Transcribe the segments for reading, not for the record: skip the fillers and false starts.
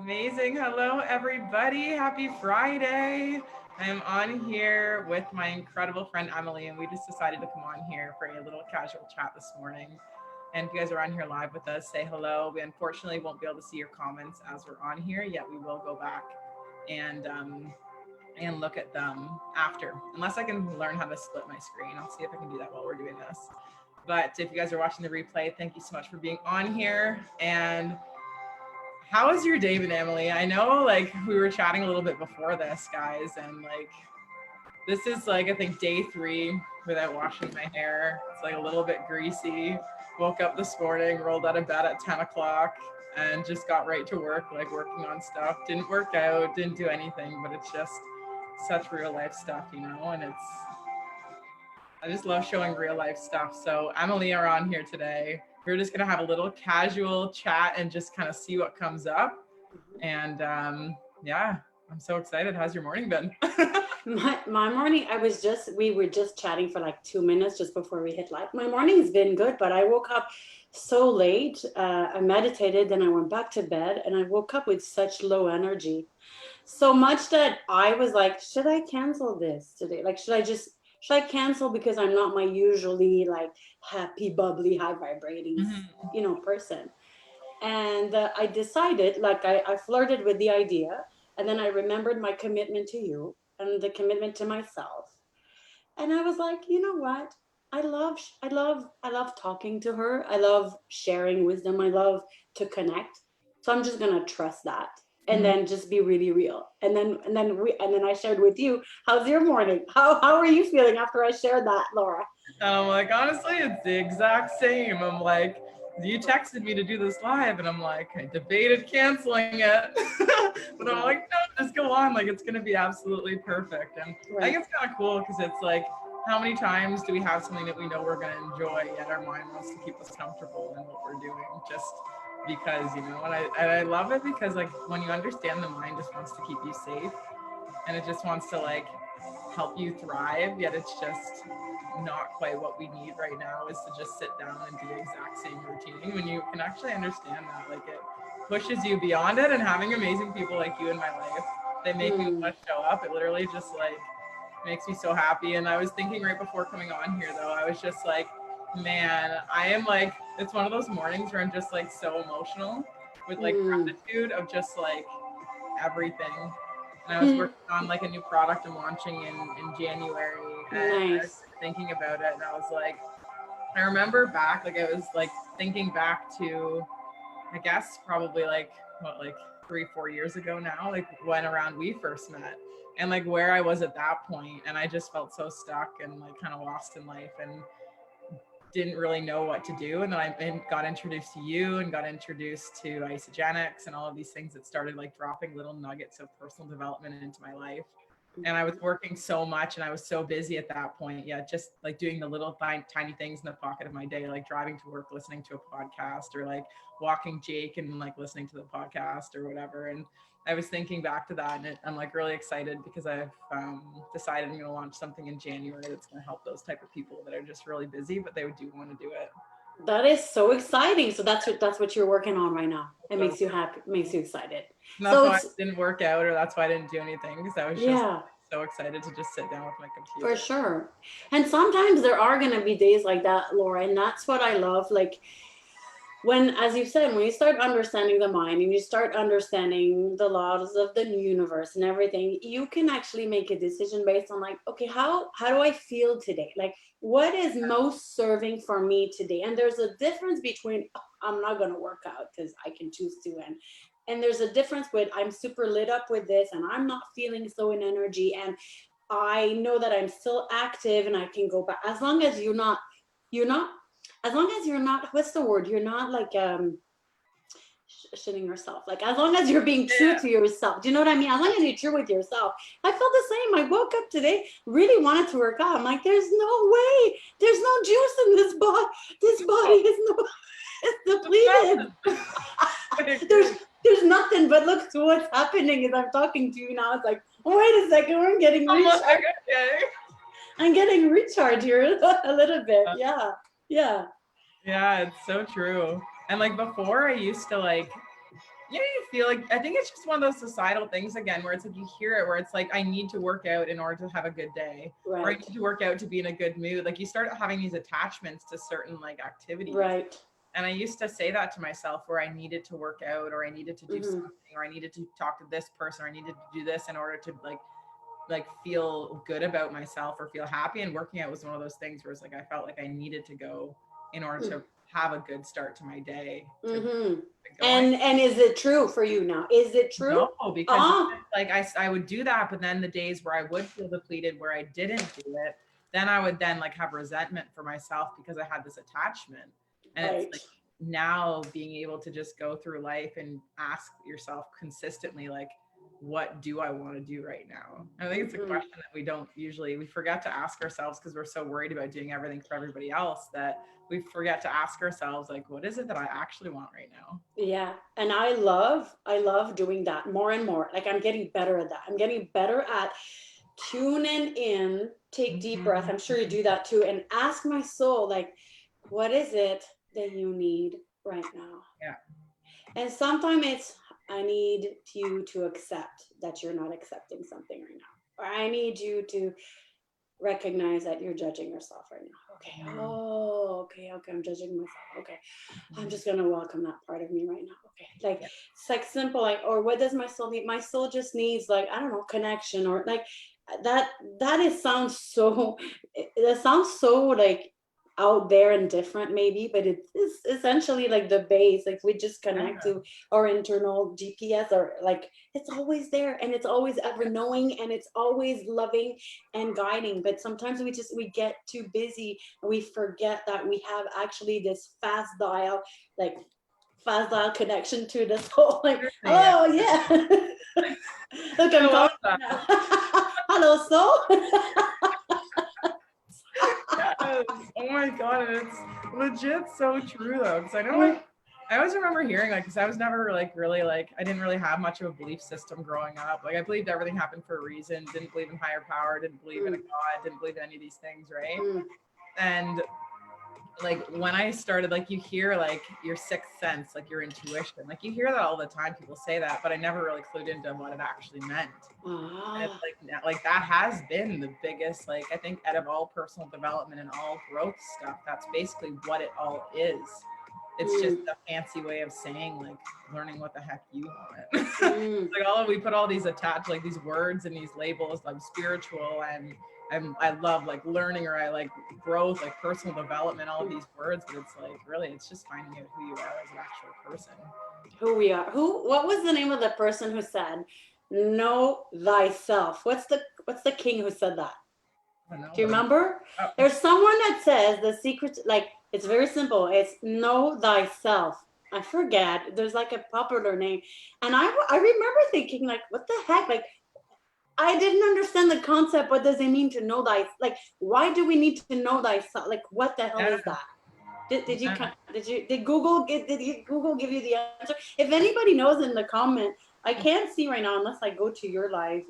Amazing. Hello, everybody. Happy Friday. I am on here with my incredible friend Amelie, and we just decided to come on here for a little casual chat this morning. And if you guys are on here live with us, say hello. We unfortunately won't be able to see your comments as we're on here, yet we will go back and um, and look at them after. Unless I can learn how to split my screen, I'll see if I can do that while we're doing this. But if you guys are watching the replay, thank you so much for being on here. And how has your day been, Emily? I know like we were chatting a little bit before this, guys, and like this is like I think day 3 without washing my hair. It's like a little bit greasy. Woke up this morning, rolled out of bed at 10 o'clock and just got right to work, like working on stuff. Didn't work out, didn't do anything, but it's just such real life stuff, and I just love showing real life stuff. So Emily are on here today. We're just gonna have a little casual chat and just kind of see what comes up. And yeah, I'm so excited. How's your morning been? My morning, we were just chatting for like 2 minutes just before we hit live. My morning's been good, but I woke up so late. I meditated, then I went back to bed, and I woke up with such low energy. So much that I was like, should I cancel this today? Like, should I cancel because I'm not my usually like happy, bubbly, high vibrating, person. And I decided, like, I flirted with the idea, and then I remembered my commitment to you and the commitment to myself. And I was like, you know what? I love talking to her. I love sharing wisdom. I love to connect. So I'm just gonna trust that, and then just be really real. And then I shared with you, how's your morning? How are you feeling after I shared that, Laura? And I'm like, honestly, it's the exact same. I'm like, you texted me to do this live, and I'm like, I debated canceling it, but I'm like, no, just go on. Like, it's gonna be absolutely perfect. And I think it's kind of cool because it's like, how many times do we have something that we know we're gonna enjoy, yet our mind wants to keep us comfortable in what we're doing, just because, and I love it because like when you understand the mind just wants to keep you safe, and it just wants to like help you thrive, yet it's just not quite what we need right now is to just sit down and do the exact same routine. When you can actually understand that, like it pushes you beyond it, and having amazing people like you in my life, they make me want to show up. It literally just like makes me so happy. And I was thinking right before coming on here though, I was just like, man, I am like, it's one of those mornings where I'm just like so emotional with like gratitude of just like everything. And I was working on like a new product I'm launching in January, and I was thinking about it, and I was like, I remember back, like I was like thinking back to, I guess probably like what, like 3-4 years ago now, like when around we first met, and like where I was at that point, and I just felt so stuck and like kind of lost in life and didn't really know what to do. And then I got introduced to you and got introduced to isogenics and all of these things that started like dropping little nuggets of personal development into my life. And I was working so much and I was so busy at that point. Yeah, just like doing the little tiny things in the pocket of my day, like driving to work, listening to a podcast, or like walking Jake and like listening to the podcast or whatever. And I was thinking back to that, and I'm like really excited because I've decided I'm going to launch something in January that's going to help those type of people that are just really busy, but they do want to do it. That is so exciting. So that's what you're working on right now. It makes you happy, makes you excited. And that's why it didn't work out, or that's why I didn't do anything, because I was just so excited to just sit down with my computer. For sure. And sometimes there are going to be days like that, Laura, and that's what I love. Like when, as you said, when you start understanding the mind and you start understanding the laws of the universe and everything, you can actually make a decision based on like, okay, how do I feel today? Like, what is most serving for me today? And there's a difference between I'm not going to work out because I can choose to, and there's a difference with I'm super lit up with this and I'm not feeling so in energy, and I know that I'm still active and I can go back. As long as you're not as long as you're not, what's the word? You're not like shitting yourself. Like as long as you're being true to yourself. Do you know what I mean? As long as you're true with yourself. I felt the same. I woke up today, really wanted to work out. I'm like, there's no way. There's no juice in this body. This body is depleted. There's nothing, but look, what's happening is I'm talking to you now. It's like, oh, wait a second, I'm getting recharged. I'm getting recharged here a little bit. Yeah, it's so true. And like before, I used to like you know, you feel like, I think it's just one of those societal things again, where it's like, you hear it, where it's like, I need to work out in order to have a good day, Right. or I need to work out to be in a good mood. Like you start having these attachments to certain like activities. Right. And I used to say that to myself, where I needed to work out, or I needed to do something, or I needed to talk to this person, or I needed to do this in order to like feel good about myself or feel happy. And working out was one of those things where it's like, I felt like I needed to go in order to have a good start to my day. And is it true for you now? Is it true? No, because like I would do that, but then the days where I would feel depleted, where I didn't do it, then I would then like have resentment for myself because I had this attachment. And it's like now being able to just go through life and ask yourself consistently, like, what do I want to do right now? I think it's a question that we forget to ask ourselves, because we're so worried about doing everything for everybody else, that we forget to ask ourselves, like, what is it that I actually want right now? Yeah. And I love doing that more and more. Like I'm getting better at that. I'm getting better at tuning in, take deep breath. I'm sure you do that too. And ask my soul, like, what is it that you need right now? Yeah. And sometimes it's, I need you to accept that you're not accepting something right now. Or I need you to recognize that you're judging yourself right now. Okay. Oh, okay. I'm judging myself. Okay. I'm just going to welcome that part of me right now. Okay. Like, it's like simple, like, or what does my soul need? My soul just needs, like, I don't know, connection, or like that sounds so like out there and different maybe, but it's essentially like the base. Like we just connect to our internal GPS, or like it's always there, and it's always ever knowing, and it's always loving and guiding. But sometimes we get too busy and we forget that we have actually this fast dial connection to the soul. Like, oh yeah. Look, I'm talking now. Hello, soul. Yes. Oh my god, and it's legit so true though, because I know, like, I always remember hearing, like, because I was never like really, like, I didn't really have much of a belief system growing up. Like I believed everything happened for a reason, didn't believe in higher power, didn't believe in a god, didn't believe in any of these things, right? And like when I started, like, you hear like your sixth sense, like your intuition, like you hear that all the time, people say that, but I never really clued into what it actually meant. And it's like that has been the biggest, like, I think out of all personal development and all growth stuff, that's basically what it all is. It's just a fancy way of saying, like, learning what the heck you want. Like we put all these attached, like these words and these labels, like spiritual, and I love like learning, or I like growth, like personal development, all of these words, but it's like really, it's just finding out who you are as an actual person. Who we are. What was the name of the person who said, know thyself? What's the king who said that? Do you remember? There's someone that says the secret, like, it's very simple. It's know thyself. I forget. There's like a popular name. And I remember thinking, like, what the heck? Like, I didn't understand the concept. What does it mean to know thyself? Like, why do we need to know thyself? Like, what the hell is that? Did Google give you the answer? If anybody knows in the comment, I can't see right now unless I go to your live,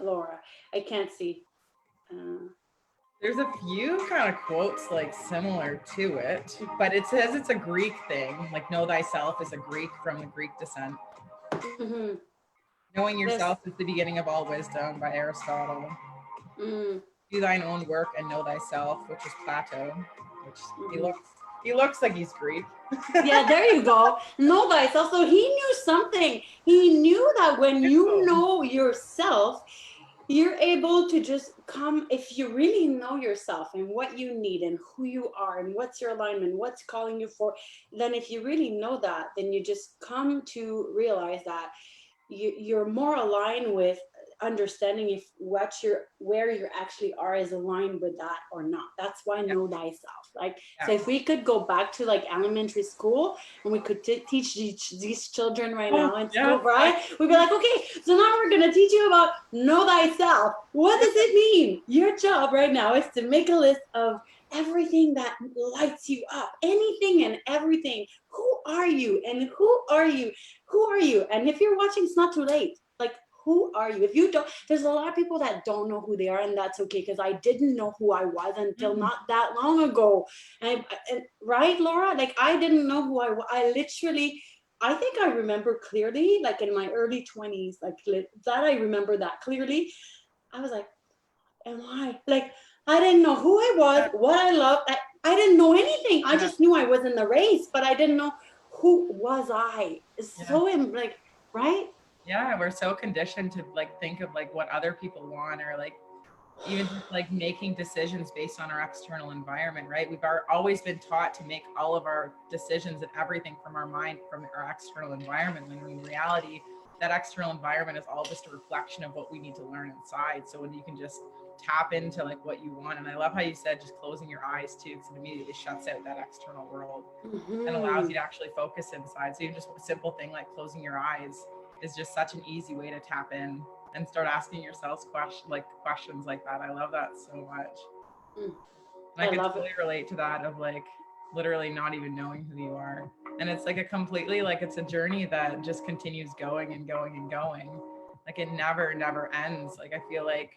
Laura. I can't see. There's a few kind of quotes like similar to it, but it says it's a Greek thing. Like, know thyself is a Greek, from the Greek descent. Knowing yourself is the beginning of all wisdom, by Aristotle. Do thine own work and know thyself, which is Plato, which he looks like he's Greek. Yeah, there you go. Know thyself. So he knew something. He knew that when you know yourself, you're able to just come, if you really know yourself and what you need and who you are and what's your alignment, what's calling you for, then if you really know that, then you just come to realize that you're more aligned with understanding if where you actually are is aligned with that or not. That's why know thyself. Like, so if we could go back to like elementary school and we could teach these children right now in school, right? We'd be like, okay, so now we're going to teach you about know thyself. What does it mean? Your job right now is to make a list of everything that lights you up, anything and everything. Who are you? And who are you? Who are you? And if you're watching, it's not too late. Like, who are you? If you don't, there's a lot of people that don't know who they are, and that's okay, because I didn't know who I was until not that long ago. And right, Laura? Like, I didn't know who I was. I literally, I think I remember clearly, like in my early 20s, like that I remember that clearly. I was like, am I? Like, I didn't know who I was, what I loved. I didn't know anything. I just knew I was in the race, but I didn't know who was I. So, like, right? Yeah, we're so conditioned to like think of like what other people want, or like even just like making decisions based on our external environment, right? We've always been taught to make all of our decisions and everything from our mind, from our external environment, when in reality, that external environment is all just a reflection of what we need to learn inside. So when you can just tap into like what you want, and I love how you said just closing your eyes too, because it immediately shuts out that external world and allows you to actually focus inside. So even just a simple thing like closing your eyes is just such an easy way to tap in and start asking yourselves questions like that. I love that so much. And I can totally relate to that, of like literally not even knowing who you are. And it's like a completely, like, it's a journey that just continues going and going and going. Like it never ends. Like I feel like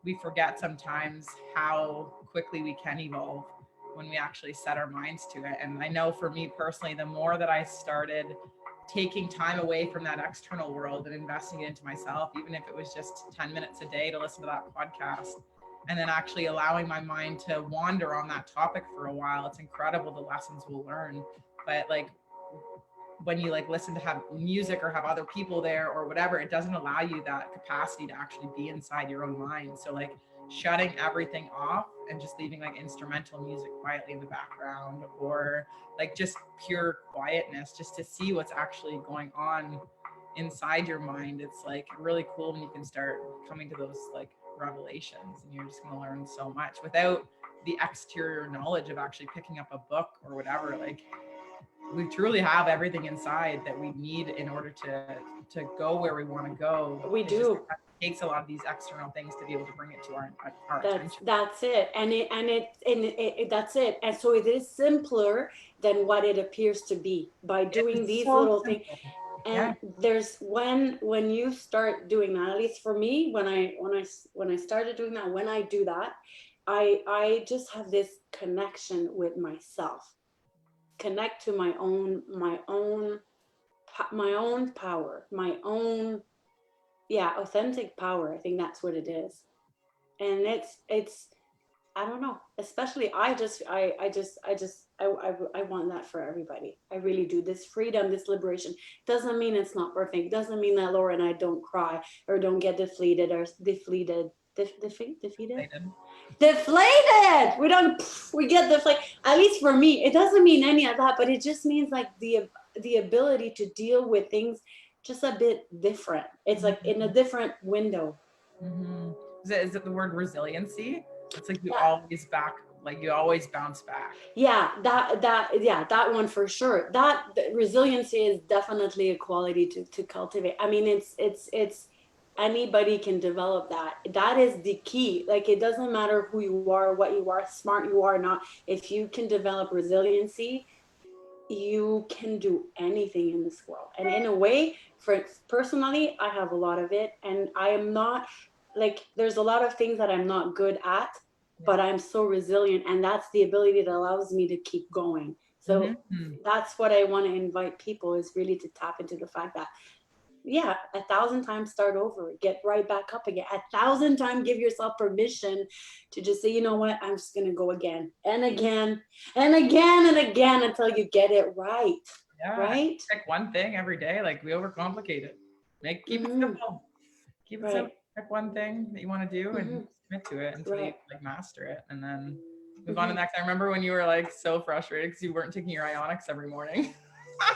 we forget sometimes how quickly we can evolve when we actually set our minds to it. And I know for me personally, the more that I started taking time away from that external world and investing it into myself, even if it was just 10 minutes a day to listen to that podcast, and then actually allowing my mind to wander on that topic for a while, it's incredible the lessons we'll learn. But like when you like listen to have music or have other people there or whatever, it doesn't allow you that capacity to actually be inside your own mind. So like shutting everything off and just leaving like instrumental music quietly in the background, or like just pure quietness, just to see what's actually going on inside your mind. It's like really cool when you can start coming to those like revelations, and you're just going to learn so much without the exterior knowledge of actually picking up a book or whatever. Like we truly have everything inside that we need in order to go where we want to go. We do. Just takes a lot of these external things to be able to bring it to our attention. That's it. And that's it. And so it is simpler than what it appears to be by doing these so little things. And there's when you start doing that, at least for me, when I started doing that, when I do that, I just have this connection with myself. Connect to my own power, my own authentic power. I think that's what it is. And it's I don't know, especially I want that for everybody. I really do. This freedom, this liberation doesn't mean it's not perfect. Doesn't mean that Laura and I don't cry or don't get deflated. We get deflated. At least for me, it doesn't mean any of that, but it just means like the ability to deal with things just a bit different. It's like in a different window. Mm-hmm. Is it the word resiliency? It's like you always bounce back. Yeah, that one for sure. That resiliency is definitely a quality to cultivate. I mean, it's anybody can develop that. That is the key. Like it doesn't matter who you are, what you are, smart you are not. If you can develop resiliency, you can do anything in this world. And in a way, for personally, I have a lot of it, and I am not like, there's a lot of things that I'm not good at, but I'm so resilient, and that's the ability that allows me to keep going. So that's what I want to invite people, is really to tap into the fact that 1,000 times start over, get right back up again. 1,000 times give yourself permission to just say, you know what, I'm just gonna go again and again and again and again until you get it right. Right? Pick one thing every day. Like we overcomplicate it. Keep it simple. Keep it simple. Pick one thing that you want to do and commit to it until you like master it, and then move on to the next. I remember when you were like so frustrated because you weren't taking your ionics every morning.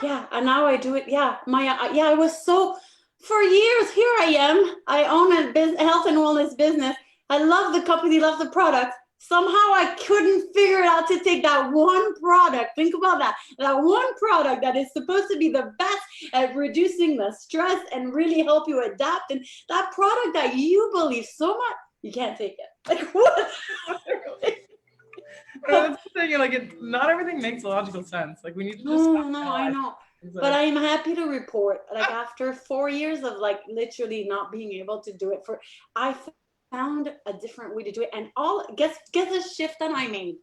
And now I do it. I was so, for years, here I am. I own a health and wellness business. I love the company, love the product. Somehow I couldn't figure it out to take that one product. Think about that. That one product that is supposed to be the best at reducing the stress and really help you adapt. And that product that you believe so much, you can't take it. Like what? That's the thing. Like, not everything makes logical sense. Like, we need to just. I know. But I'm happy to report, like, after 4 years of like literally not being able to do it, I found a different way to do it. And guess the shift that I made.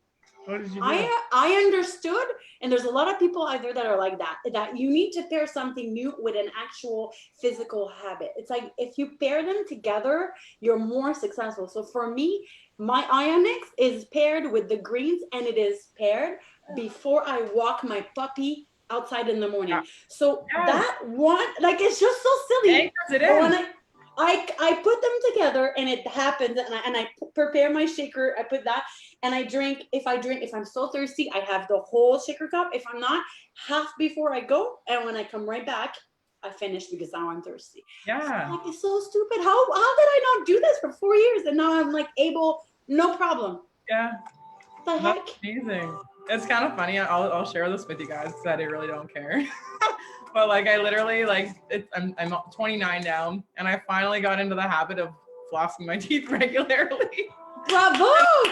What did you do? I understood, and there's a lot of people out there that are like that you need to pair something new with an actual physical habit. It's like if you pair them together, you're more successful. So for me, my Ionix is paired with the greens, and it is paired before I walk my puppy outside in the Yeah. morning. So Yes. that one, like, it's just so silly. Anchors it But in. when I put them together and it happens, and I prepare my shaker, I put that, and I drink. If I'm so thirsty, I have the whole shaker cup. If I'm not, half before I go, and when I come right back, I finish because now I'm thirsty. Yeah. So, like, it's so stupid. How did I not do this for 4 years, and now I'm like able, no problem. Yeah. What the That's heck? amazing. It's kind of funny. I'll share this with you guys because I really don't care. But like I literally like I'm 29 now, and I finally got into the habit of flossing my teeth regularly. Bravo,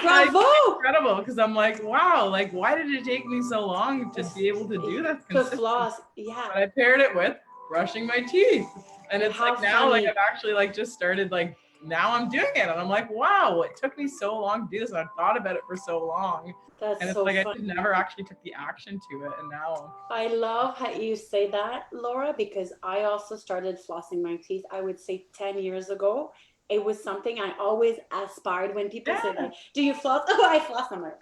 Like, bravo. incredible, because I'm like, wow, like why did it take me so long to be able to do this To consistently? floss, yeah. But I paired it with brushing my teeth, and it's How like now like funny. I've actually like just started like now I'm doing it, and I'm like, wow, it took me so long to do this, and I've thought about it for so long, That's and it's so like I funny. just never actually took the action to it, and now I love how you say that, Laura, because I also started flossing my teeth, I would say 10 years ago. It was something I always aspired when people say, yeah. like, do you floss? Oh, I floss. I'm like,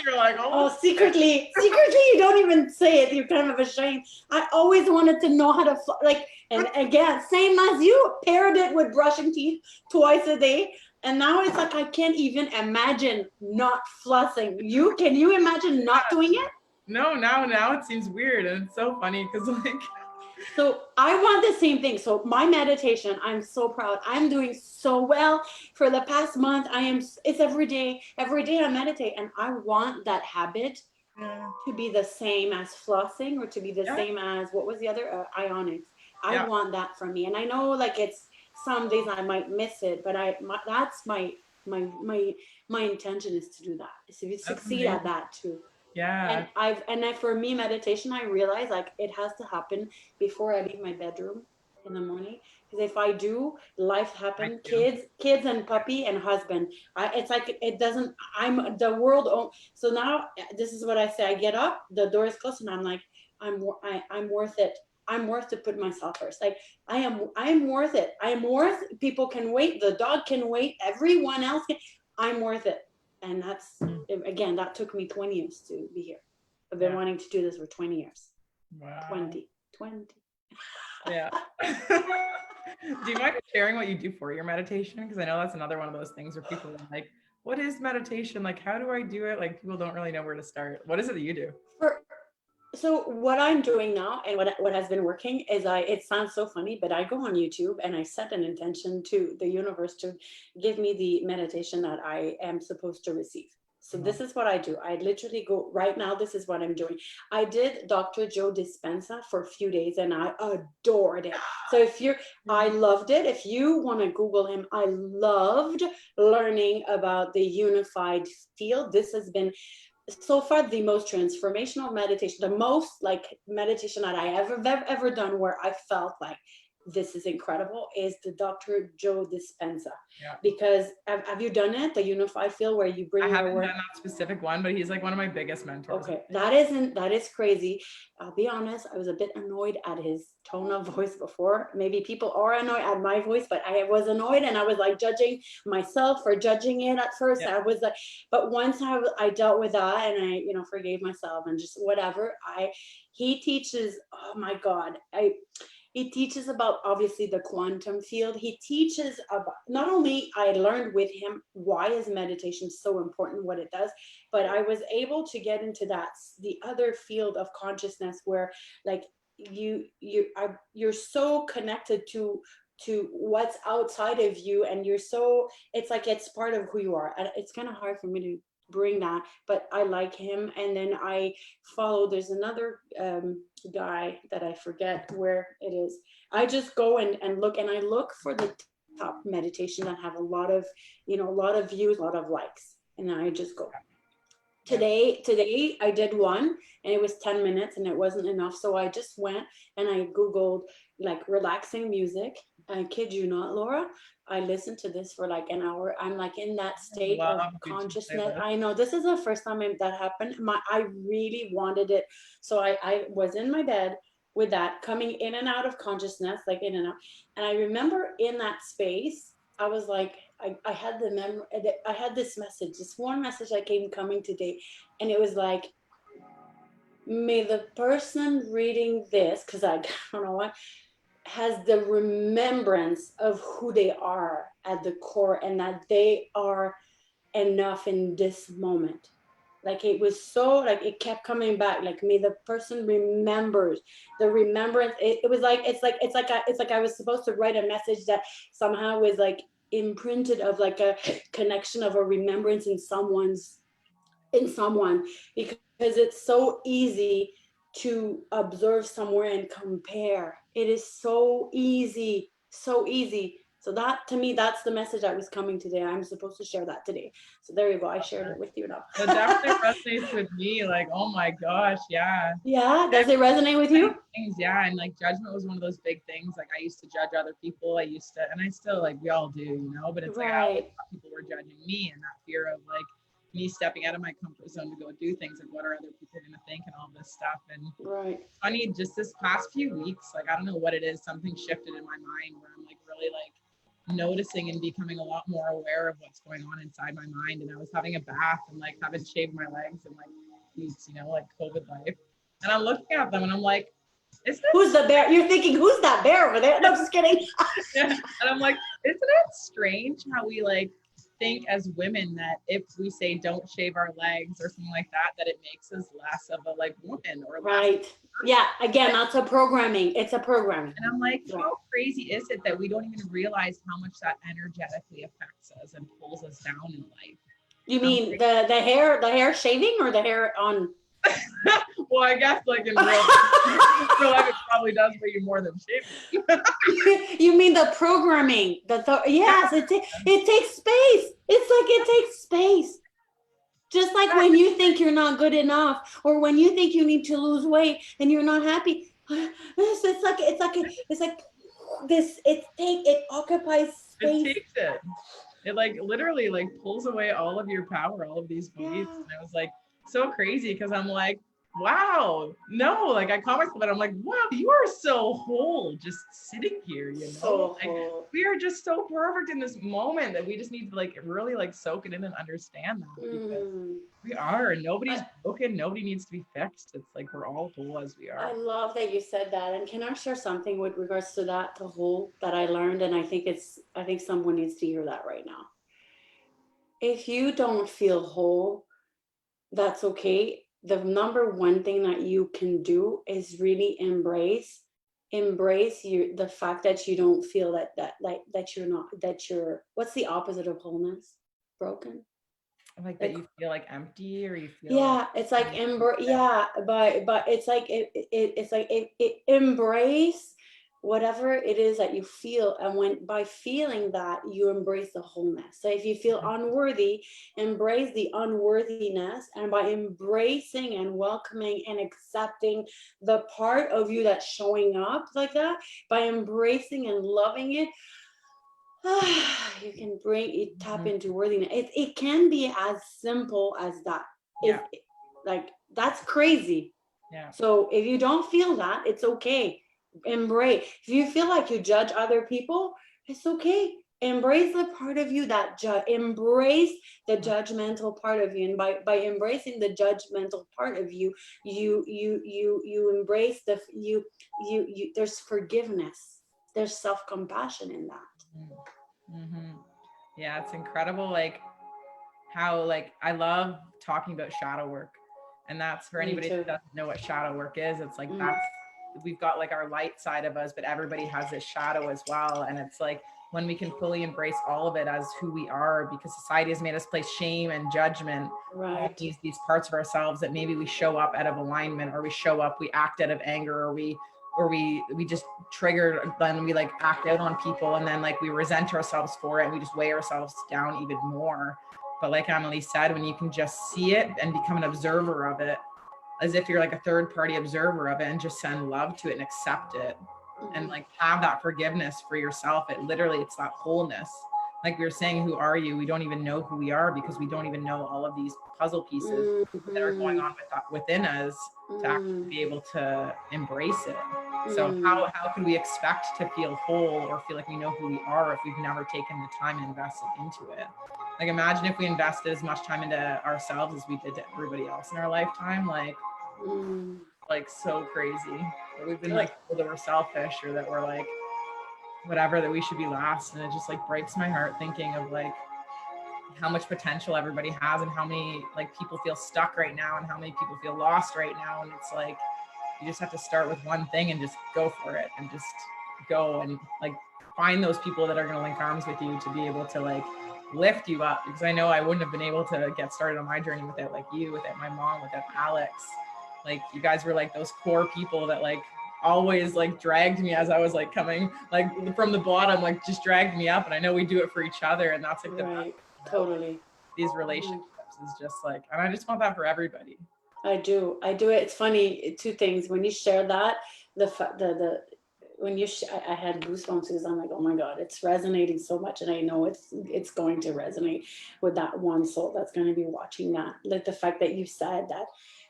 You're like, oh, oh, secretly, you don't even say it. You're kind of ashamed. I always wanted to know how to floss. Like, and again, same as you, paired it with brushing teeth twice a day. And now it's like I can't even imagine not flossing. Can you imagine not doing it? no, now it seems weird, and it's so funny because like So I want the same thing. So my meditation, I'm so proud. I'm doing so well for the past month. It's every day. Every day I meditate, and I want that habit yeah, to be the same as flossing, or to be the yeah, same as, what was the other, Ionics. I yeah, want that for me. And I know, like, it's some days I might miss it, but that's my my my intention is to do that. Is to that's succeed at amazing. that too. Yeah, For me, meditation, I realize, like, it has to happen before I leave my bedroom in the morning, because if I do, life I happen, do. kids and puppy and husband. It's like it doesn't. I'm the world. So now this is what I say. I get up, the door is closed, and I'm like, I'm worth it. I'm worth to put myself first. Like, I'm worth it. I'm worth. People can wait. The dog can wait. Everyone else can. I'm worth it. And that's, again, that took me 20 years to be here. I've been Yeah. wanting to do this for 20 years. Wow. 20. Yeah. Do you mind sharing what you do for your meditation? Because I know that's another one of those things where people are like, what is meditation? Like, how do I do it? Like, people don't really know where to start. What is it that you do? So what I'm doing now, and what has been working, is it sounds so funny, but I go on YouTube and I set an intention to the universe to give me the meditation that I am supposed to receive. So this is what I do. I literally go right now. This is what I'm doing. I did Dr. Joe Dispenza for a few days, and I adored it. So I loved it. If you want to Google him, I loved learning about the unified field. This has been so far the most transformational meditation, the most like meditation that I ever done, where I felt like this is incredible, is the Dr. Joe Dispenza. Yeah. Because have you done it, the unified field, where you bring I your haven't work? done that specific one, but he's like one of my biggest mentors. Okay, that is crazy. I'll be honest, I was a bit annoyed at his tone of voice before. Maybe people are annoyed at my voice, but I was annoyed, and I was like judging myself for judging it at first. Yeah. I was like, but once I dealt with that, and I, forgave myself, and just whatever, he teaches, oh my God, he teaches about, obviously, the quantum field. He teaches about, not only I learned with him why is meditation so important, what it does, but I was able to get into the other field of consciousness, where, like, you're so connected to what's outside of you, and it's like it's part of who you are. And it's kind of hard for me to bring that, but I like him. And then I follow, there's another guy that I forget where it is. I just go and look, and I look for the top meditation that have a lot of views, a lot of likes, and then I just go. Today I did one and it was 10 minutes and it wasn't enough. So I just went and I Googled like relaxing music. I kid you not, Laura. I listened to this for like an hour. I'm like in that I state of love YouTube consciousness. playlists. I know this is the first time that happened. I really wanted it. So I was in my bed with that coming in and out of consciousness, like in and out. And I remember in that space, I was like, I had the memory, I had this message, this one message that came coming today. And it was like, may the person reading this, because I don't know what, has the remembrance of who they are at the core and that they are enough in this moment. Like it was so like it kept coming back. Like may the person remembers the remembrance. It was like it's like I was supposed to write a message that somehow was like imprinted of like a connection of a remembrance in someone because it's so easy to observe somewhere and compare. It is so easy, so easy. So that to me, that's the message that was coming today. I'm supposed to share that today. So there you go. I shared it with you now. It definitely resonates with me. Like, oh my gosh, yeah. Yeah, does it resonate with you? Things, yeah. And like judgment was one of those big things. Like I used to judge other people. I used to, and I still like we all do, you know, but it's like I always Right. thought people were judging me and that fear of like me stepping out of my comfort zone to go do things like what are other people gonna think and all this stuff. And Right. funny, just this past few weeks, like I don't know what it is, something shifted in my mind where I'm like really like noticing and becoming a lot more aware of what's going on inside my mind. And I was having a bath and like haven't shaved my legs and like these, you know, like COVID life. And I'm looking at them and I'm like, isn't Who's it? the bear? You're thinking, who's that bear over there? No, I'm just kidding. Yeah. And I'm like, isn't it strange how we like think as women that if we say don't shave our legs or something like that, that it makes us less of a like woman or less. Right. Yeah. Again, that's a programming. It's a programming. And I'm like, Right. how crazy is it that we don't even realize how much that energetically affects us and pulls us down in life? You mean the hair shaving or the hair on? Well, I guess like in real life, it probably does for you more than shaving. You mean the programming? Yes, it takes space. It's like it takes space. Just like when you think you're not good enough, or when you think you need to lose weight and you're not happy. It's like this. It occupies space. It takes it. It like literally like pulls away all of your power, all of these beliefs. Yeah. And it was like so crazy because I'm like, wow, no, like I caught myself and I'm like, wow, you are so whole just sitting here, you know? So like, we are just so perfect in this moment that we just need to like really like soak it in and understand that because we are, and nobody's broken, nobody needs to be fixed. It's like we're all whole as we are. I love that you said that. And can I share something with regards to that, the whole that I learned? And I think someone needs to hear that right now. If you don't feel whole, that's okay. The number one thing that you can do is really embrace the fact that you don't feel that you're not, that you're, what's the opposite of wholeness? Broken. Like that you feel like empty or you feel Yeah, it's like yeah, but it's like it's like it embrace whatever it is that you feel, and when by feeling that you embrace the wholeness. So if you feel unworthy, embrace the unworthiness, and by embracing and welcoming and accepting the part of you that's showing up like that, by embracing and loving it, you can tap into worthiness. It can be as simple as that. Yeah. Like that's crazy. Yeah. So if you don't feel that, it's okay. Embrace. If you feel like you judge other people, it's okay. Embrace the part of you that embrace the judgmental part of you, and by embracing the judgmental part of you, you embrace you there's forgiveness, there's self-compassion in that. Mm-hmm. Yeah, it's incredible. Like how like I love talking about shadow work, and that's for anybody that doesn't know what shadow work is. It's like that's we've got like our light side of us, but everybody has this shadow as well. And it's like when we can fully embrace all of it as who we are, because society has made us place shame and judgment on these parts of ourselves that maybe we show up out of alignment, or we show up, we act out of anger, or we just triggered, then we like act out on people, and then like we resent ourselves for it, and we just weigh ourselves down even more. But like Amelie said, when you can just see it and become an observer of it, as if you're like a third party observer of it, and just send love to it and accept it, and like have that forgiveness for yourself, it's that wholeness. Like we were saying, who are you? We don't even know who we are because we don't even know all of these puzzle pieces that are going on within us to actually be able to embrace it. So how can we expect to feel whole or feel like we know who we are if we've never taken the time and invested into it? Like imagine if we invested as much time into ourselves as we did to everybody else in our lifetime. Like so crazy that we've been like told that we're selfish or that we're like whatever, that we should be last. And it just like breaks my heart thinking of like how much potential everybody has and how many like people feel stuck right now and how many people feel lost right now. And it's like you just have to start with one thing and just go for it and just go and like find those people that are going to link arms with you to be able to like lift you up, because I know I wouldn't have been able to get started on my journey without like you, without my mom, without Alex. Like you guys were like those core people that like always like dragged me as I was like coming like from the bottom, like just dragged me up. And I know we do it for each other, and that's like the totally these relationships is just like, and I just want that for everybody. I do it. It's funny, two things when you share that, when you I had goosebumps because I'm like, oh my God, it's resonating so much, and I know it's going to resonate with that one soul that's going to be watching that. Like the fact that you said that,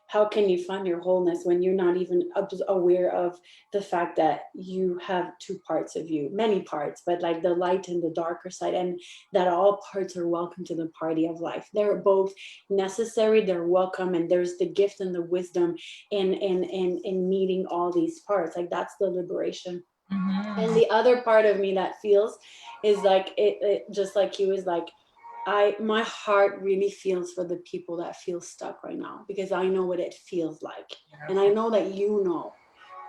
how can you find your wholeness when you're not even aware of the fact that you have two parts of you, many parts, but like the light and the darker side, and that all parts are welcome to the party of life. They're both necessary, they're welcome, and there's the gift and the wisdom in meeting all these parts. Like that's the liberation. And the other part of me that feels is like it just like you is like, my heart really feels for the people that feel stuck right now, because I know what it feels like. And I know that you know.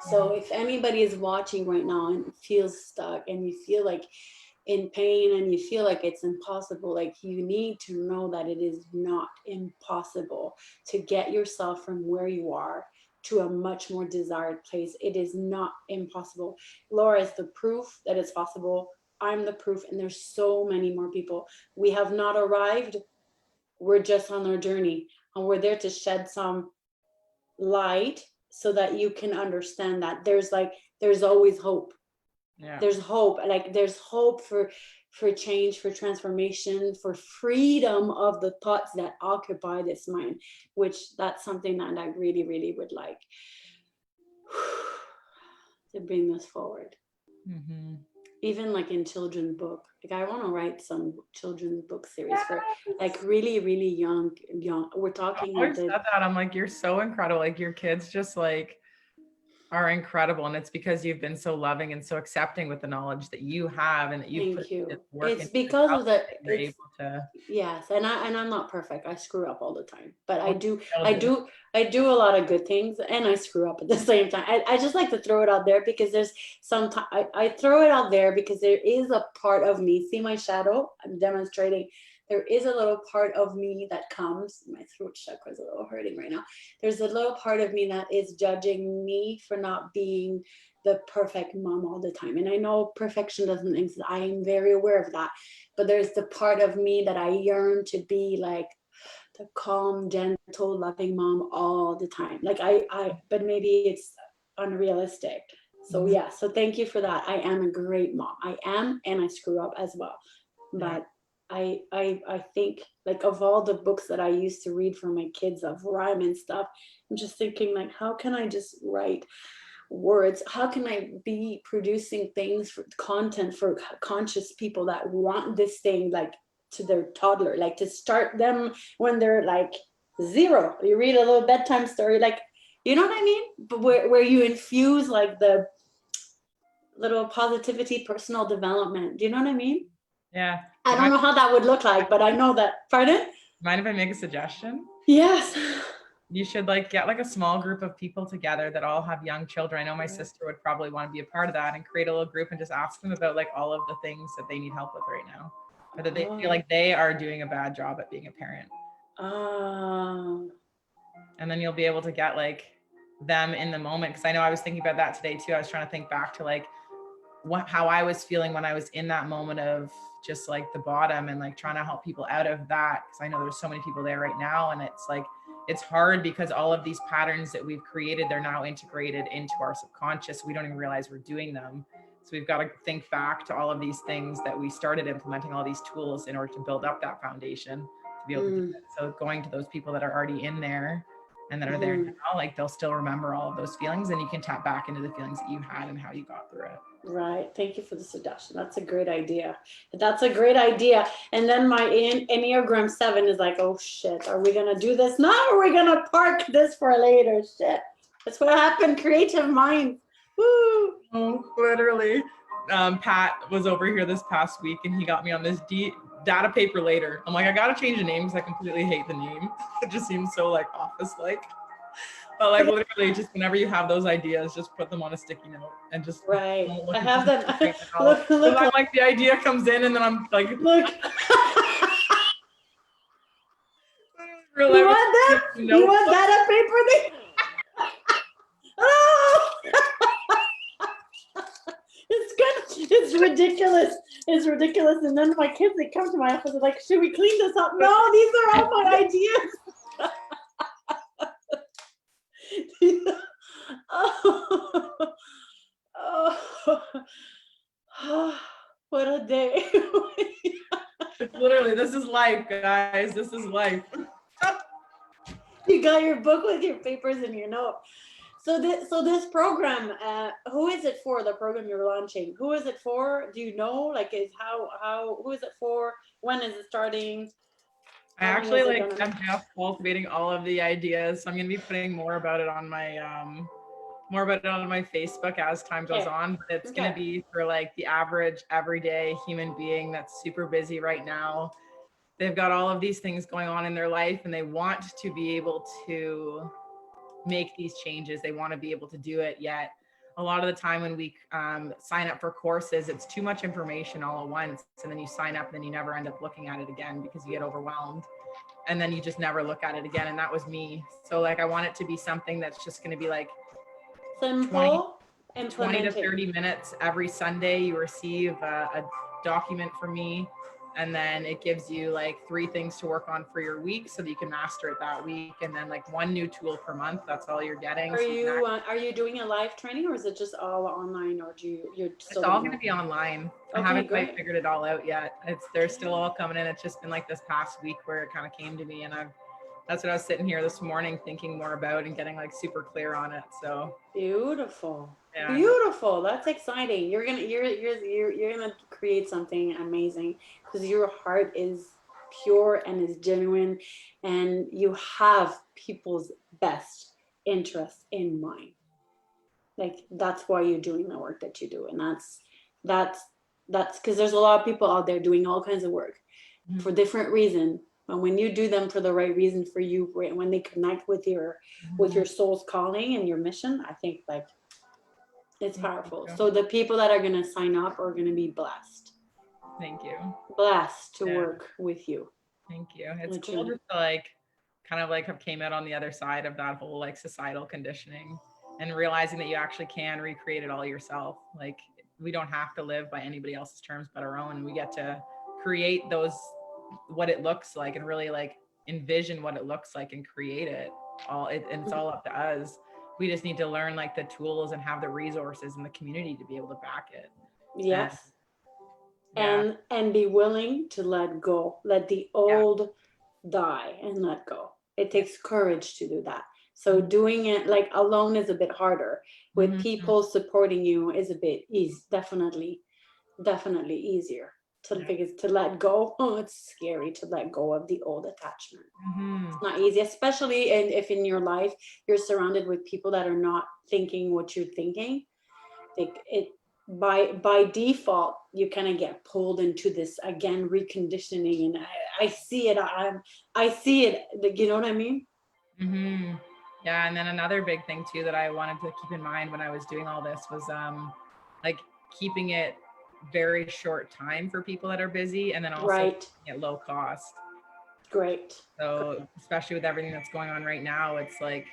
So if anybody is watching right now and feels stuck and you feel like in pain and you feel like it's impossible, like you need to know that it is not impossible to get yourself from where you are to a much more desired place. It is not impossible. Laura is the proof that it's possible. I'm the proof, and there's so many more people. We have not arrived. We're just on our journey, and we're there to shed some light so that you can understand that there's always hope. Yeah. There's hope. Like there's hope for change, for transformation, for freedom of the thoughts that occupy this mind, which that's something that I really, really would like to bring this forward. Even like in children's book, like I want to write some children's book series for like really, really young. We're talking. I said that. I'm like, you're so incredible. Like your kids just like are incredible, and it's because you've been so loving and so accepting with the knowledge that you have, and that you've put this work. It's because of the you're able to. Yes, and I'm not perfect. I screw up all the time, but I do a lot of good things, and I screw up at the same time. I just like to throw it out there because there's sometimes I throw it out there because there is a part of me. See my shadow? I'm demonstrating. There is a little part of me that comes. My throat chakra is a little hurting right now. There's a little part of me that is judging me for not being the perfect mom all the time. And I know perfection doesn't exist. I am very aware of that. But there's the part of me that I yearn to be like the calm, gentle, loving mom all the time. Like but maybe it's unrealistic. So yeah, so thank you for that. I am a great mom. I am, and I screw up as well. But I think like of all the books that I used to read for my kids of rhyme and stuff, I'm just thinking like, how can I just write words? How can I be producing things for content for conscious people that want this thing like to their toddler, like to start them when they're like 0. You read a little bedtime story, like, you know what I mean? But where you infuse like the little positivity, personal development. Do you know what I mean? Yeah. I don't know how that would look like, but I know that. Pardon? Mind if I make a suggestion? Yes. You should like get like a small group of people together that all have young children. I know my sister would probably want to be a part of that, and create a little group and just ask them about like all of the things that they need help with right now, or that they feel like they are doing a bad job at being a parent. And then you'll be able to get like them in the moment. Because I know I was thinking about that today too. I was trying to think back to like how I was feeling when I was in that moment of just like the bottom, and like trying to help people out of that. Cause I know there's so many people there right now, and it's like, it's hard because all of these patterns that we've created, they're now integrated into our subconscious. We don't even realize we're doing them. So we've got to think back to all of these things that we started implementing, all these tools in order to build up that foundation to be able to do it. So going to those people that are already in there and that are there now, like they'll still remember all of those feelings, and you can tap back into the feelings that you had and how you got through it. Right. Thank you for the suggestion. That's a great idea. That's a great idea. And then my Enneagram 7 is like, oh shit, are we going to do this now, or are we going to park this for later? Shit. That's what happened. Creative minds. Woo. Oh, literally. Pat was over here this past week, and he got me on this data paper later. I'm like, I got to change the name because I completely hate the name. It just seems so like office-like. But like literally, just whenever you have those ideas, just put them on a sticky note and just right. I have them. Look, I'm like the idea comes in, and then I'm like, look. You want that? You want that paper thing? Oh! It's good. It's ridiculous. It's ridiculous. And then my kids, they come to my office, they're like, should we clean this up? No, these are all my ideas. Oh, what a day. It's literally, this is life, guys. This is life. You got your book with your papers and your note. So this program, who is it for? The program you're launching, who is it for? Do you know? Like, who is it for? When is it starting? I actually I'm just cultivating all of the ideas. So I'm gonna be putting more about it on my Facebook as time goes on. But it's gonna be for like the average everyday human being that's super busy right now. They've got all of these things going on in their life, and they want to be able to make these changes. They want to be able to do it, yet a lot of the time when we sign up for courses, it's too much information all at once, and then you sign up and then you never end up looking at it again because you get overwhelmed, and then you just never look at it again. And that was me. So like, I want it to be something that's just going to be like simple, 20 to 30 minutes every Sunday. You receive a document from me, and then it gives you like 3 things to work on for your week so that you can master it that week, and then like 1 new tool per month. That's all you're getting. Are you doing a live training, or is it just all online, or you're still? It's all going to be online. Okay, I haven't quite figured it all out yet. They're still all coming in. It's just been like this past week where it kind of came to me, and that's what I was sitting here this morning thinking more about and getting like super clear on it. So beautiful. Yeah. Beautiful. That's exciting. You're gonna create something amazing, because your heart is pure and is genuine, and you have people's best interests in mind. Like, that's why you're doing the work that you do, and that's because there's a lot of people out there doing all kinds of work for different reasons. But when you do them for the right reason for you, when they connect with your soul's calling and your mission, I think like it's powerful. So the people that are going to sign up are going to be blessed. Thank you. Blessed to work with you. Thank you. It's cool just to like kind of like have came out on the other side of that whole like societal conditioning, and realizing that you actually can recreate it all yourself. Like, we don't have to live by anybody else's terms but our own. We get to create what it looks like, and really like envision what it looks like and create it all. And it's all up to us. We just need to learn like the tools and have the resources and the community to be able to back it. Yes. And be willing to let go, let the old die and let go. It takes courage to do that. So doing it like alone is a bit harder. With people supporting you is a bit definitely easier to let go. Oh, it's scary to let go of the old attachment. It's not easy, especially if in your life you're surrounded with people that are not thinking what you're thinking. Like it by default, you kind of get pulled into this again reconditioning, and I see it. I see it. You know what I mean? Yeah, and then another big thing too that I wanted to keep in mind when I was doing all this was like keeping it very short time for people that are busy, and then also at low cost. Great. So especially with everything that's going on right now, it's like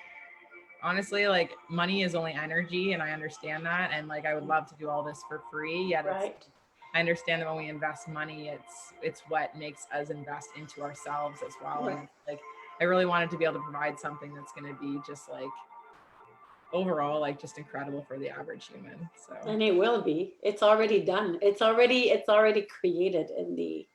honestly, like money is only energy, and I understand that. And like I would love to do all this for free. Yet Right. I understand that when we invest money, it's what makes us invest into ourselves as well. Right. And like I really wanted to be able to provide something that's going to be just like overall like just incredible for the average human. So And it will be. It's already done. It's already created in the.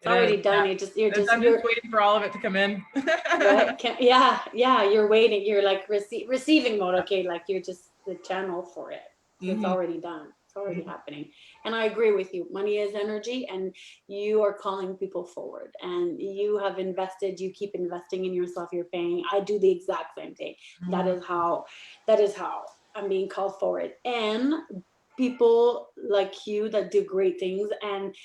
It's it is. already done. Yeah. I'm just You're waiting for all of it to come in. right. Yeah. You're waiting. You're like receiving mode. Okay, like you're just the channel for it. So it's Mhm. already done. It's already happening. And I agree with you. Money is energy, and you are calling people forward. And you have invested. You keep investing in yourself. You're paying. I do the exact same thing. That Mhm. is how. That is how I'm being called forward. And people like you that do great things, and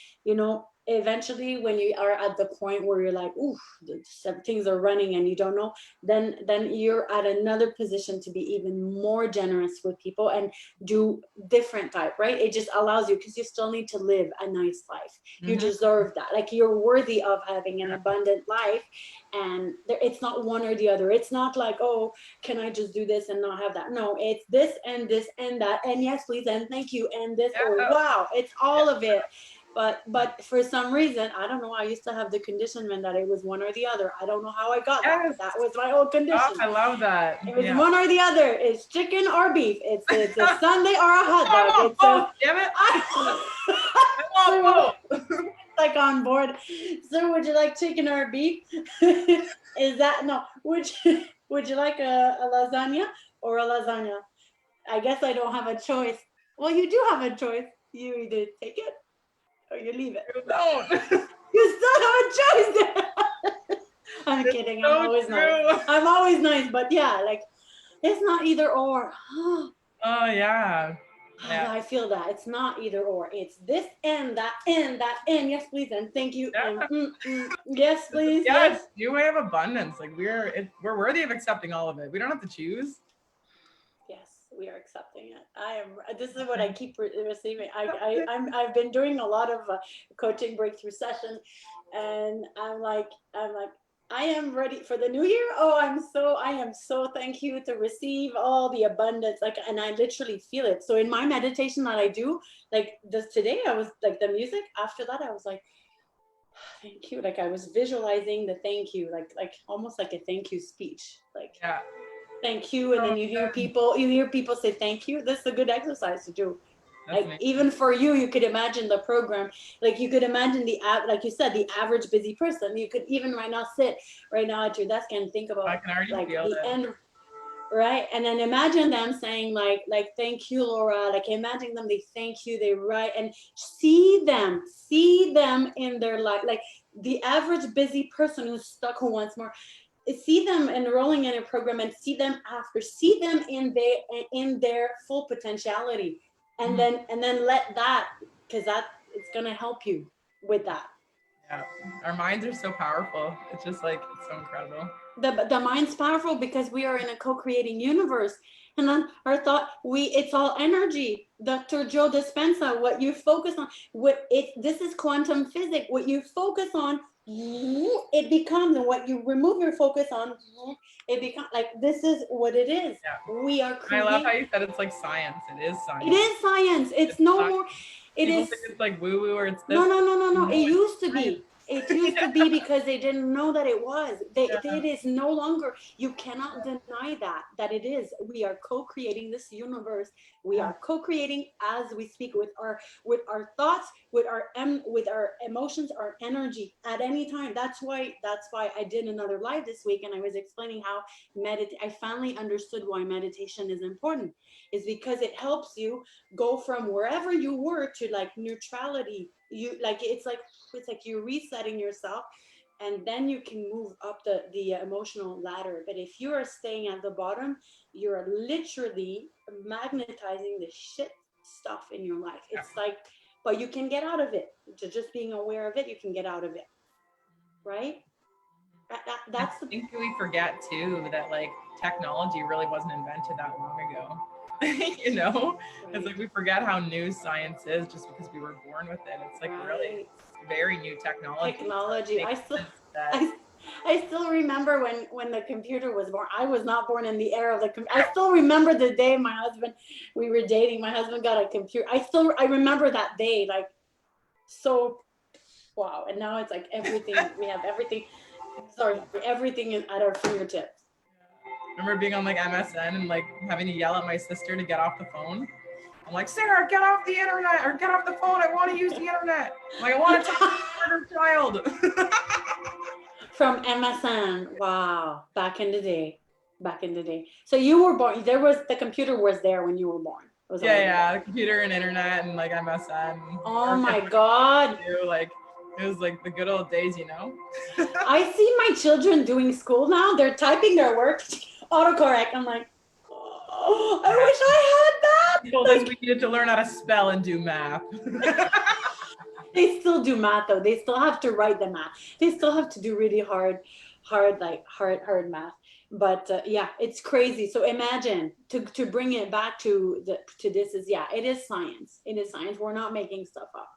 eventually when you are at the point where you're like, ooh, some things are running and you don't know, then you're at another position to be even more generous with people and do different type, right? It just allows you, because you still need to live a nice life. You Mhm. deserve that. Like, you're worthy of having an abundant life. And it's not one or the other. It's not like, oh, can I just do this and not have that? No, it's this and that, and yes please and thank you and this, or Yeah. wow, it's Yeah. all of it. But for some reason, I don't know, I used to have the conditionment that it was one or the other. I don't know how I got that, Yes. but that was my old Oh, condition. I love that. It was Yeah. one or the other. It's chicken or beef. It's a Sunday or a hot I dog. want It's a both, damn it. I so want both. like on board. So would you like chicken or beef? Is that no? Would you like a lasagna or a lasagna? I guess I don't have a choice. Well, you do have a choice. You either take it or you leave it. You don't. You still have a choice. I'm It's kidding. I'm so always nice. true. I'm always nice, but yeah, like it's not either or. Oh yeah. Yeah. I feel that it's not either or. It's this and that and that and yes please and thank you and Yeah. yes please, Yeah, yes. it's new way of abundance. Like we're worthy of accepting all of it. We don't have to choose. Yes, we are accepting it. I am. This is what I keep receiving. I've been doing a lot of coaching breakthrough session, and I'm like, I am ready for the new year. Oh, I am so thank you to receive all the abundance. Like, and I literally feel it. So in my meditation that I do, like this today, I was like the music. After that, I was like, thank you. Like I was visualizing the thank you, like almost like a thank you speech, like Yeah. thank you. And So then you hear people say thank you. This is a good exercise to do. that's Like amazing. even for you, you could imagine the program. Like you could imagine like you said, the average busy person. You could even right now sit right now at your desk and think I about can already like feel the it. end, right? And then imagine them saying like thank you, Laura. Like imagine them, they thank you, they write, and see them in their life. Like the average busy person who's stuck, who wants more, see them enrolling in a program and see them in their full potentiality, and Mhm. then let that, because that it's gonna help you with that. Yeah. Our minds are so powerful. It's just like it's so incredible. The mind's powerful because we are in a co-creating universe, and then our thought, it's all energy. Dr. Joe Dispenza, what you focus on, this is quantum physics. What you focus on, it becomes, and what you remove your focus on, it becomes. Like this is what it is. Yeah. We are I love how creating. you said it's like science. It is It science. is science. It's It's no not, more. It people is. think it's like woo woo or it's No, this. no, no, no, no. No, It it's used to science. be. It used to be because they didn't know that it was. Yeah. It is no longer. You cannot deny that it is. We are co-creating this universe. We Yeah. are co-creating as we speak with our thoughts, with our emotions, our energy at any time. That's why I did another live this week, and I was explaining how I finally understood why meditation is important. Is because it helps you go from wherever you were to like neutrality. You like it's like you're resetting yourself, and then you can move up the emotional ladder. But if you are staying at the bottom, you're literally magnetizing the shit stuff in your life. Yeah. It's like, but you can get out of it. Just being aware of it, you can get out of it, right? I That's the think we forget too that like technology really wasn't invented that long ago. You know, it's right. like we forget how new science is just because we were born with it. It's like really Right. very new technology. So it Technology. makes I still sense that I I still remember when the computer was born. I was not born in the era of the computer. I still remember the day my husband, we were dating. My husband got a computer. I remember that day, like, so wow. And now it's like everything. We have everything. Sorry, everything is at our fingertips. Remember being on like MSN and like having to yell at my sister to get off the phone. I'm like, Sarah, get off the internet or get off the phone. I want to use the internet. I'm like, I want to talk to your child. From MSN. Wow. Back in the day. Back in the day. So you were born, the computer was there when you were born. It was Yeah, the computer and internet and like MSN. Oh my God. Like, it was like the good old days, you know? I see my children doing school now. They're typing their work, autocorrect. I'm like, oh, I wish I had that. Told us we needed to learn how to spell and do math. They still do math though. They still have to write the math. They still have to do really hard math. But yeah, it's crazy. So imagine to bring it back to this is, yeah, it is science. It is science. We're not making stuff up.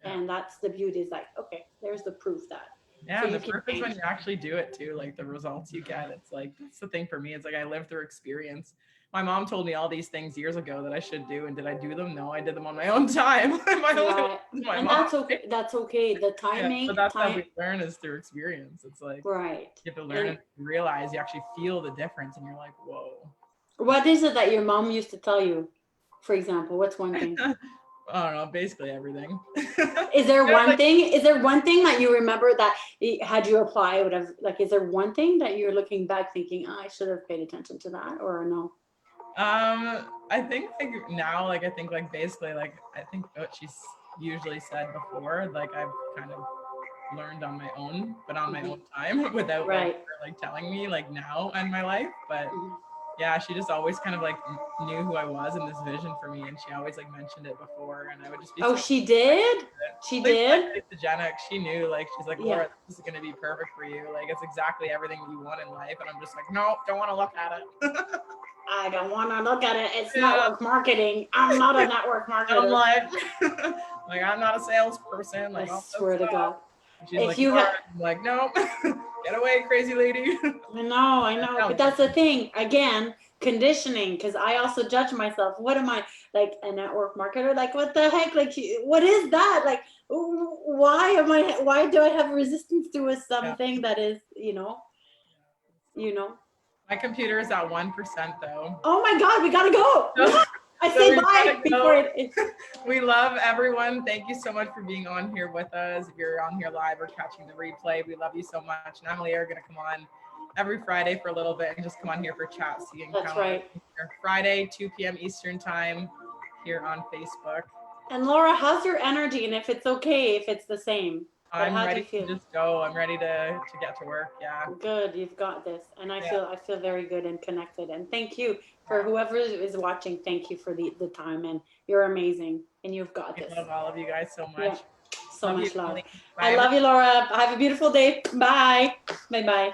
Yeah. And that's the beauty, is like, okay, there's the proof that. Yeah, so the proof is when you actually do it too, like the results you get. It's like, that's the thing for me. It's like I lived through experience. My mom told me all these things years ago that I should do, and did I do them? No, I did them on my own time. That's okay. That's okay. The timing. Yeah, but that's how we learn, is through experience. It's like, right. You have to learn and realize, you actually feel the difference, and you're like, whoa. What is it that your mom used to tell you? For example, what's one thing? I don't know, basically everything. Is there one thing? Is there one thing that you remember that had you apply would have, like, is there one thing that you're looking back thinking, oh, I should have paid attention to that, or no? I think like now, like I think like basically like I think what she's usually said before, like I've kind of learned on my own, but on my own time, without like her like telling me like now in my life. But yeah, she just always kind of like knew who I was and this vision for me, and she always like mentioned it before, and I would just be she did? She did? Like, the Gen X, she knew, like she's like, Laura, this is gonna be perfect for you. Like it's exactly everything you want in life. And I'm just like, no, don't want to look at it. I don't want to look at it. It's network marketing. I'm not a network marketer. I'm like, I'm not a salesperson. Like, I swear to God. She's if like, you I'm like, no, get away, crazy lady. I know. But that's the thing. Again, conditioning, because I also judge myself. What am I, like a network marketer? Like, what the heck? Like, what is that? Like, why do I have resistance to something that is, you know? My computer is at 1% though. Oh my God, we gotta go. I say bye before it. We love everyone. Thank you so much for being on here with us. If you're on here live or catching the replay, we love you so much. And Amelie are going to come on every Friday for a little bit and just come on here for chats. So you can That's right. Friday, 2 p.m. Eastern time here on Facebook. And Laura, how's your energy? And if it's okay, if it's the same. I'm ready to just go. I'm ready to get to work. Yeah. Good. You've got this. And I feel very good and connected. And thank you for whoever is watching. Thank you for the time. And you're amazing. And you've got this. I love all of you guys so much. Yeah. So much love. I love you, Laura. Have a beautiful day. Bye. Bye-bye.